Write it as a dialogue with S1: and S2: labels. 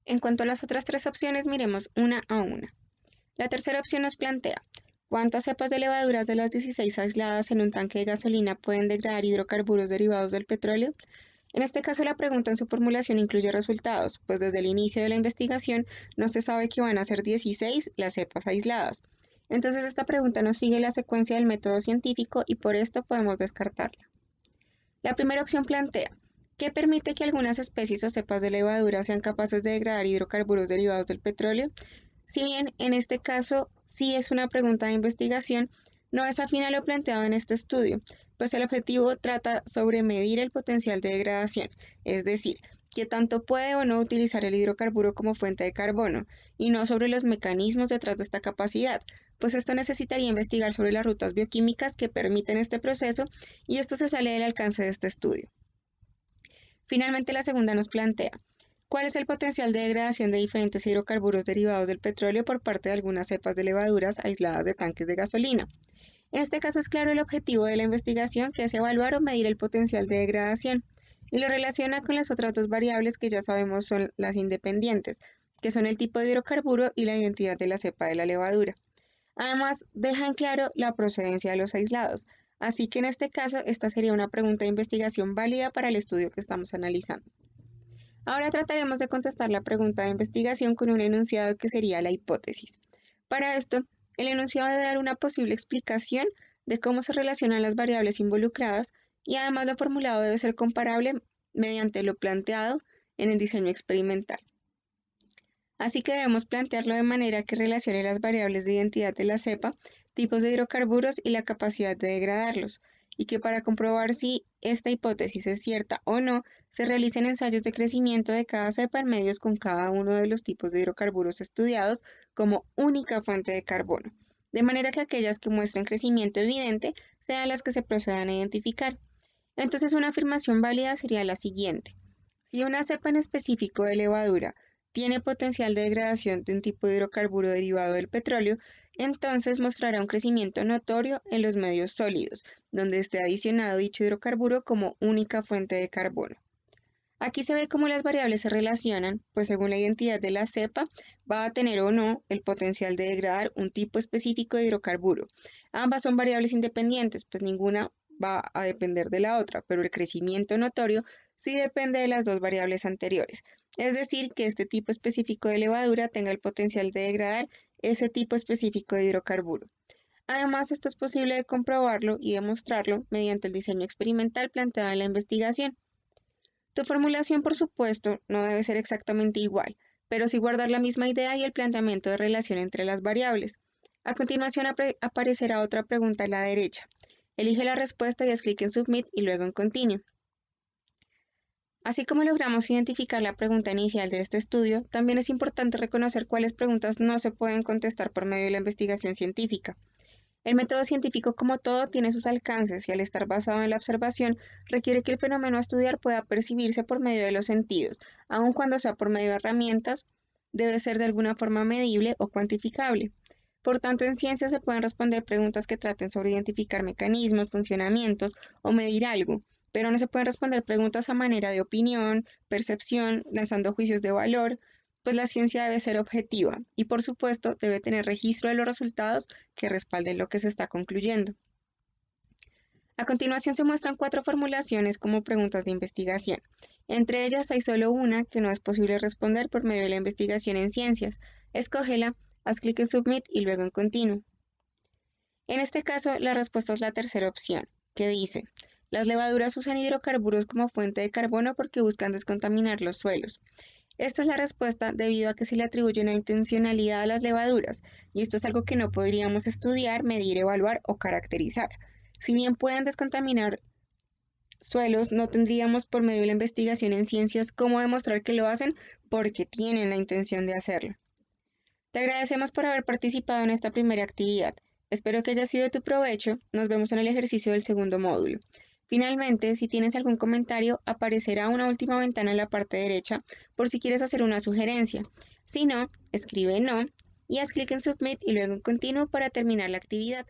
S1: En cuanto a las otras tres opciones, miremos una a una. La tercera opción nos plantea, ¿cuántas cepas de levaduras de las 16 aisladas en un tanque de gasolina pueden degradar hidrocarburos derivados del petróleo? En este caso, la pregunta en su formulación incluye resultados, pues desde el inicio de la investigación no se sabe que van a ser 16 las cepas aisladas. Entonces, esta pregunta no sigue la secuencia del método científico y por esto podemos descartarla. La primera opción plantea, ¿qué permite que algunas especies o cepas de levadura sean capaces de degradar hidrocarburos derivados del petróleo? Si bien en este caso sí es una pregunta de investigación, no desafina lo planteado en este estudio, pues el objetivo trata sobre medir el potencial de degradación, es decir, qué tanto puede o no utilizar el hidrocarburo como fuente de carbono, y no sobre los mecanismos detrás de esta capacidad, pues esto necesitaría investigar sobre las rutas bioquímicas que permiten este proceso, y esto se sale del alcance de este estudio. Finalmente, la segunda nos plantea, ¿cuál es el potencial de degradación de diferentes hidrocarburos derivados del petróleo por parte de algunas cepas de levaduras aisladas de tanques de gasolina? En este caso es claro el objetivo de la investigación, que es evaluar o medir el potencial de degradación, y lo relaciona con las otras dos variables que ya sabemos son las independientes, que son el tipo de hidrocarburo y la identidad de la cepa de la levadura. Además, deja en claro la procedencia de los aislados, así que en este caso esta sería una pregunta de investigación válida para el estudio que estamos analizando. Ahora trataremos de contestar la pregunta de investigación con un enunciado que sería la hipótesis. Para esto, el enunciado debe dar una posible explicación de cómo se relacionan las variables involucradas y además lo formulado debe ser comparable mediante lo planteado en el diseño experimental. Así que debemos plantearlo de manera que relacione las variables de identidad de la cepa, tipos de hidrocarburos y la capacidad de degradarlos, y que para comprobar si esta hipótesis es cierta o no, se realicen ensayos de crecimiento de cada cepa en medios con cada uno de los tipos de hidrocarburos estudiados como única fuente de carbono, de manera que aquellas que muestren crecimiento evidente sean las que se procedan a identificar. Entonces, una afirmación válida sería la siguiente. Si una cepa en específico de levadura tiene potencial de degradación de un tipo de hidrocarburo derivado del petróleo, entonces mostrará un crecimiento notorio en los medios sólidos, donde esté adicionado dicho hidrocarburo como única fuente de carbono. Aquí se ve cómo las variables se relacionan, pues según la identidad de la cepa, va a tener o no el potencial de degradar un tipo específico de hidrocarburo. Ambas son variables independientes, pues ninguna va a depender de la otra, pero el crecimiento notorio sí depende de las dos variables anteriores. Es decir, que este tipo específico de levadura tenga el potencial de degradar ese tipo específico de hidrocarburo. Además, esto es posible de comprobarlo y demostrarlo mediante el diseño experimental planteado en la investigación. Tu formulación, por supuesto, no debe ser exactamente igual, pero sí guardar la misma idea y el planteamiento de relación entre las variables. A continuación aparecerá otra pregunta a la derecha. Elige la respuesta y haz clic en Submit y luego en Continue. Así como logramos identificar la pregunta inicial de este estudio, también es importante reconocer cuáles preguntas no se pueden contestar por medio de la investigación científica. El método científico, como todo, tiene sus alcances y al estar basado en la observación, requiere que el fenómeno a estudiar pueda percibirse por medio de los sentidos, aun cuando sea por medio de herramientas, debe ser de alguna forma medible o cuantificable. Por tanto, en ciencia se pueden responder preguntas que traten sobre identificar mecanismos, funcionamientos o medir algo, pero no se pueden responder preguntas a manera de opinión, percepción, lanzando juicios de valor, pues la ciencia debe ser objetiva y, por supuesto, debe tener registro de los resultados que respalden lo que se está concluyendo. A continuación se muestran 4 formulaciones como preguntas de investigación. Entre ellas hay solo una que no es posible responder por medio de la investigación en ciencias. Escógela, haz clic en Submit y luego en Continue. En este caso, la respuesta es la tercera opción, que dice, las levaduras usan hidrocarburos como fuente de carbono porque buscan descontaminar los suelos. Esta es la respuesta debido a que se le atribuye una intencionalidad a las levaduras, y esto es algo que no podríamos estudiar, medir, evaluar o caracterizar. Si bien pueden descontaminar suelos, no tendríamos por medio de la investigación en ciencias cómo demostrar que lo hacen porque tienen la intención de hacerlo. Te agradecemos por haber participado en esta primera actividad. Espero que haya sido de tu provecho. Nos vemos en el ejercicio del segundo módulo. Finalmente, si tienes algún comentario, aparecerá una última ventana en la parte derecha por si quieres hacer una sugerencia. Si no, escribe no y haz clic en Submit y luego en Continue para terminar la actividad.